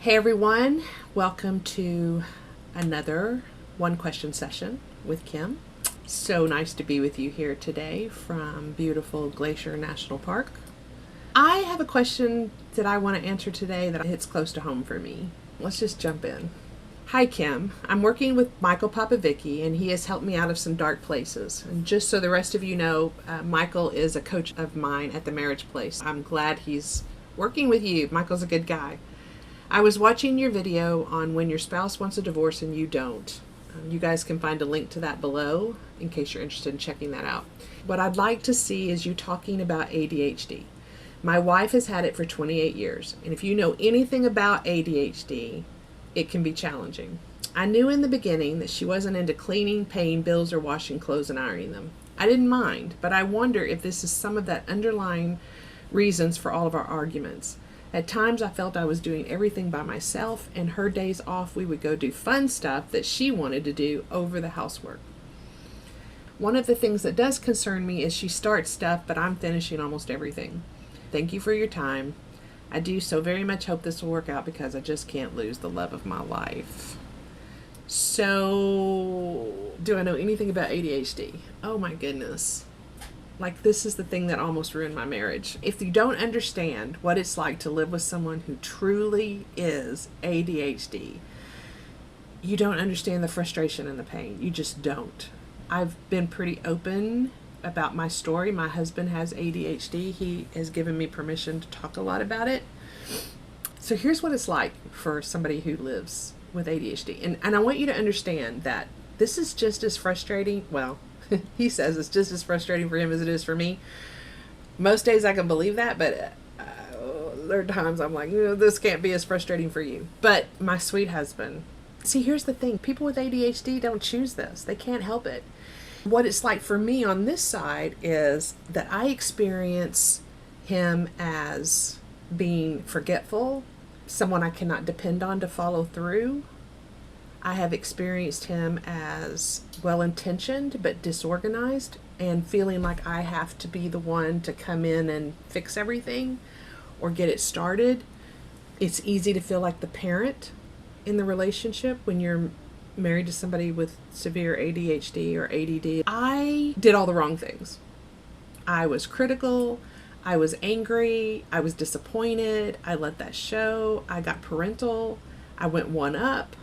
Hey everyone, welcome to another one question session with Kim. So nice to be with you here today from beautiful Glacier National Park. I have a question that I want to answer today that hits close to home for me. Let's just jump in. Hi Kim, I'm working with Michael Popovicki and he has helped me out of some dark places. And just so the rest of you know, Michael is a coach of mine at the Marriage Place. I'm glad he's working with you. Michael's a good guy. I was watching your video on when your spouse wants a divorce and you don't. You guys can find a link to that below in case you're interested in checking that out. What I'd like to see is you talking about ADHD. My wife has had it for 28 years, and if you know anything about ADHD, it can be challenging. I knew in the beginning that she wasn't into cleaning, paying bills, or washing clothes and ironing them. I didn't mind, but I wonder if this is some of that underlying reasons for all of our arguments. At times I felt I was doing everything by myself, and her days off we would go do fun stuff that she wanted to do over the housework. One of the things that does concern me is she starts stuff, but I'm finishing almost everything. Thank you for your time. I do so very much hope this will work out because I just can't lose the love of my life. So, do I know anything about ADHD? Oh my goodness. Like, this is the thing that almost ruined my marriage. If you don't understand what it's like to live with someone who truly is ADHD, you don't understand the frustration and the pain. You just don't. I've been pretty open about my story. My husband has ADHD. He has given me permission to talk a lot about it. So here's what it's like for somebody who lives with ADHD. And I want you to understand that this is just as frustrating. Well, he says it's just as frustrating for him as it is for me. Most days I can believe that, but there are times I'm like, this can't be as frustrating for you. But my sweet husband, see, here's the thing. People with ADHD don't choose this. They can't help it. What it's like for me on this side is that I experience him as being forgetful, someone I cannot depend on to follow through. I have experienced him as well-intentioned but disorganized and feeling like I have to be the one to come in and fix everything or get it started. It's easy to feel like the parent in the relationship when you're married to somebody with severe ADHD or ADD. I did all the wrong things. I was critical. I was angry. I was disappointed. I let that show. I got parental. I went one up.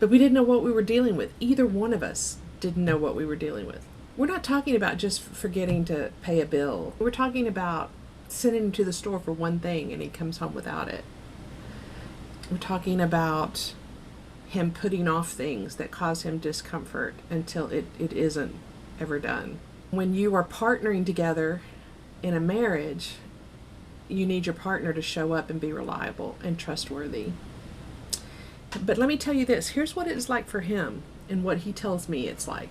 But we didn't know what we were dealing with. Either one of us didn't know what we were dealing with. We're not talking about just forgetting to pay a bill. We're talking about sending him to the store for one thing and he comes home without it. We're talking about him putting off things that cause him discomfort until it isn't ever done. When you are partnering together in a marriage, you need your partner to show up and be reliable and trustworthy. But let me tell you this, here's what it's like for him and what he tells me it's like.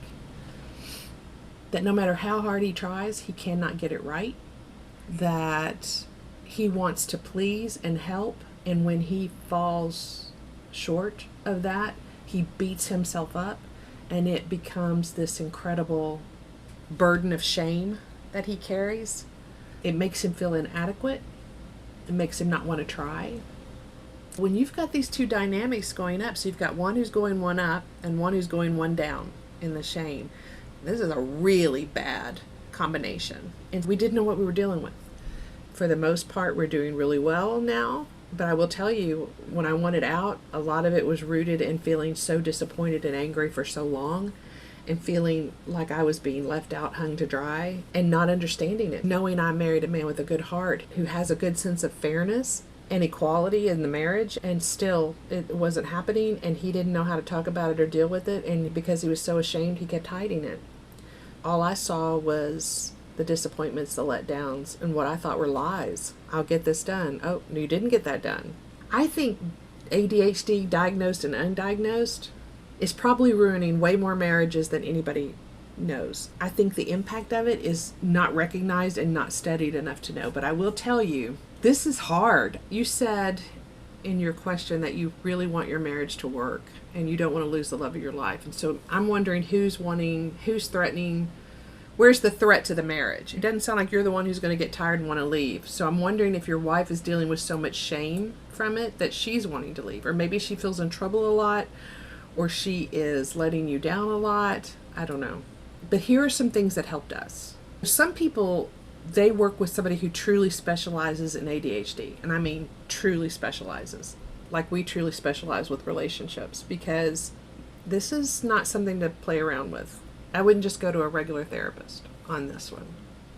That no matter how hard he tries, he cannot get it right. That he wants to please and help, and when he falls short of that, he beats himself up, and it becomes this incredible burden of shame that he carries. It makes him feel inadequate. It makes him not want to try. When you've got these two dynamics going up, so you've got one who's going one up and one who's going one down in the shame, this is a really bad combination. And we didn't know what we were dealing with. For the most part, we're doing really well now. But I will tell you, when I wanted out, a lot of it was rooted in feeling so disappointed and angry for so long and feeling like I was being left out, hung to dry, and not understanding it. Knowing I married a man with a good heart who has a good sense of fairness and equality in the marriage, and still it wasn't happening, and he didn't know how to talk about it or deal with it, and because he was so ashamed, he kept hiding it. All I saw was the disappointments, the letdowns, and what I thought were lies. I'll get this done. Oh, no, you didn't get that done. I think ADHD, diagnosed and undiagnosed, is probably ruining way more marriages than anybody knows. I think the impact of it is not recognized and not studied enough to know. But I will tell you, this is hard. You said in your question that you really want your marriage to work and you don't want to lose the love of your life. And so I'm wondering who's threatening Where's the threat to the marriage? It doesn't sound like you're the one who's going to get tired and want to leave. So I'm wondering if your wife is dealing with so much shame from it that she's wanting to leave. Or maybe she feels in trouble a lot, or she is letting you down a lot. I don't know. But here are some things that helped us. Some people, they work with somebody who truly specializes in ADHD. And I mean truly specializes. Like we truly specialize with relationships, because this is not something to play around with. I wouldn't just go to a regular therapist on this one.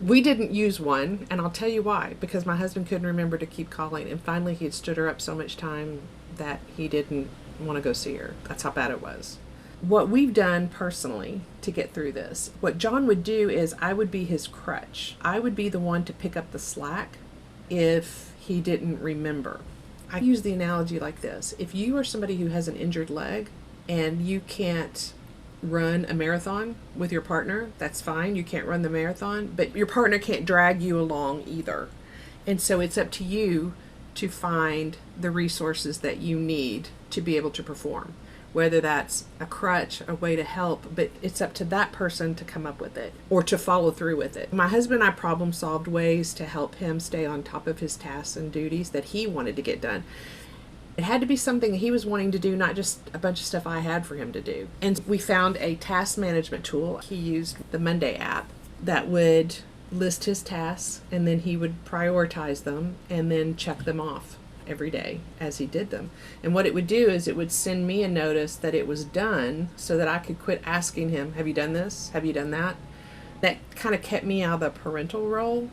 We didn't use one, and I'll tell you why. Because my husband couldn't remember to keep calling, and finally he had stood her up so much time that he didn't want to go see her. That's how bad it was. What we've done personally to get through this, what John would do is I would be his crutch. I would be the one to pick up the slack if he didn't remember. I use the analogy like this. If you are somebody who has an injured leg and you can't run a marathon with your partner, that's fine. You can't run the marathon, but your partner can't drag you along either. And so it's up to you to find the resources that you need to be able to perform, whether that's a crutch, a way to help, but it's up to that person to come up with it or to follow through with it. My husband and I problem solved ways to help him stay on top of his tasks and duties that he wanted to get done. It had to be something he was wanting to do, not just a bunch of stuff I had for him to do. And we found a task management tool. He used the Monday app that would list his tasks, and then he would prioritize them and then check them off every day as he did them. And what it would do is it would send me a notice that it was done so that I could quit asking him, have you done this? Have you done that? That kind of kept me out of the parental role.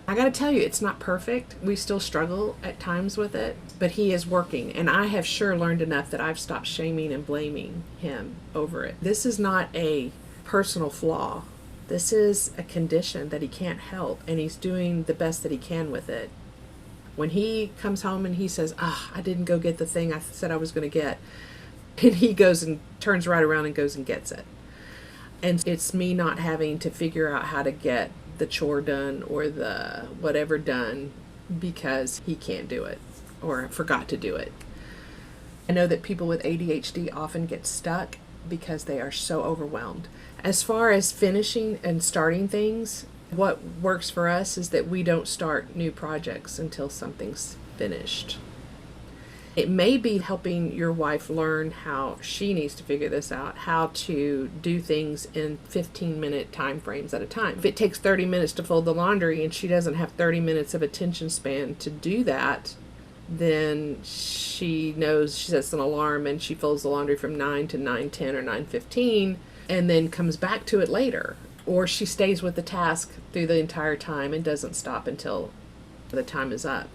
I got to tell you, it's not perfect. We still struggle at times with it, but he is working. And I have sure learned enough that I've stopped shaming and blaming him over it. This is not a personal flaw. This is a condition that he can't help, and he's doing the best that he can with it. When he comes home and he says, I didn't go get the thing I said I was going to get, and he goes and turns right around and goes and gets it. And it's me not having to figure out how to get the chore done or the whatever done because he can't do it or forgot to do it. I know that people with ADHD often get stuck because they are so overwhelmed. As far as finishing and starting things, what works for us is that we don't start new projects until something's finished. It may be helping your wife learn how she needs to figure this out, how to do things in 15-minute time frames at a time. If it takes 30 minutes to fold the laundry and she doesn't have 30 minutes of attention span to do that, then she knows, she sets an alarm and she folds the laundry from 9 to 9:10 or 9:15 and then comes back to it later. Or she stays with the task through the entire time and doesn't stop until the time is up.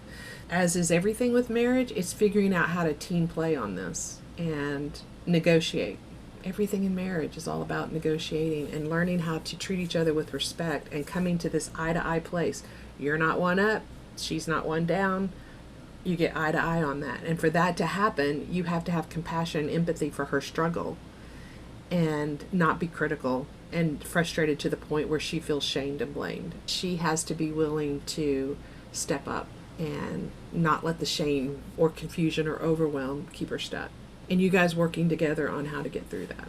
As is everything with marriage, it's figuring out how to team play on this and negotiate. Everything in marriage is all about negotiating and learning how to treat each other with respect and coming to this eye-to-eye place. You're not one up, she's not one down. You get eye to eye on that. And for that to happen, you have to have compassion and empathy for her struggle and not be critical and frustrated to the point where she feels shamed and blamed. She has to be willing to step up and not let the shame or confusion or overwhelm keep her stuck. And you guys working together on how to get through that.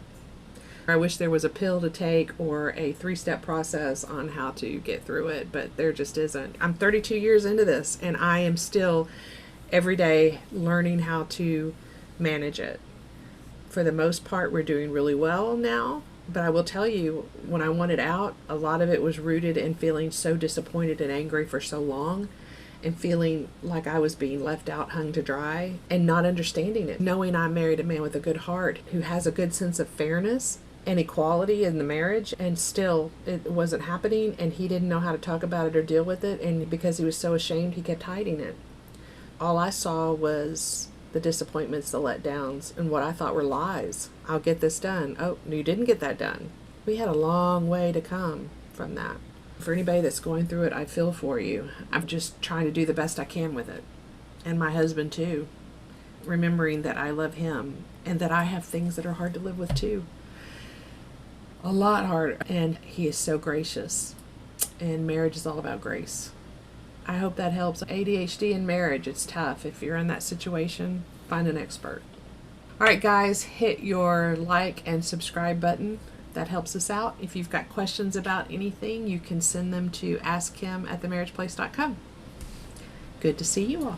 I wish there was a pill to take or a 3-step process on how to get through it, but there just isn't. I'm 32 years into this, and I am still every day learning how to manage it. For the most part, we're doing really well now, but I will tell you, when I wanted out, a lot of it was rooted in feeling so disappointed and angry for so long, and feeling like I was being left out, hung to dry, and not understanding it. Knowing I married a man with a good heart who has a good sense of fairness and equality in the marriage, and still it wasn't happening, and he didn't know how to talk about it or deal with it, and because he was so ashamed, he kept hiding it. All I saw was the disappointments, the letdowns, and what I thought were lies. I'll get this done. Oh, you didn't get that done. We had a long way to come from that. For anybody that's going through it, I feel for you. I'm just trying to do the best I can with it. And my husband too. Remembering that I love him and that I have things that are hard to live with too. A lot harder. And he is so gracious. And marriage is all about grace. I hope that helps. ADHD in marriage, it's tough. If you're in that situation, find an expert. All right, guys, hit your like and subscribe button. That helps us out. If you've got questions about anything, you can send them to askhim@themarriageplace.com. Good to see you all.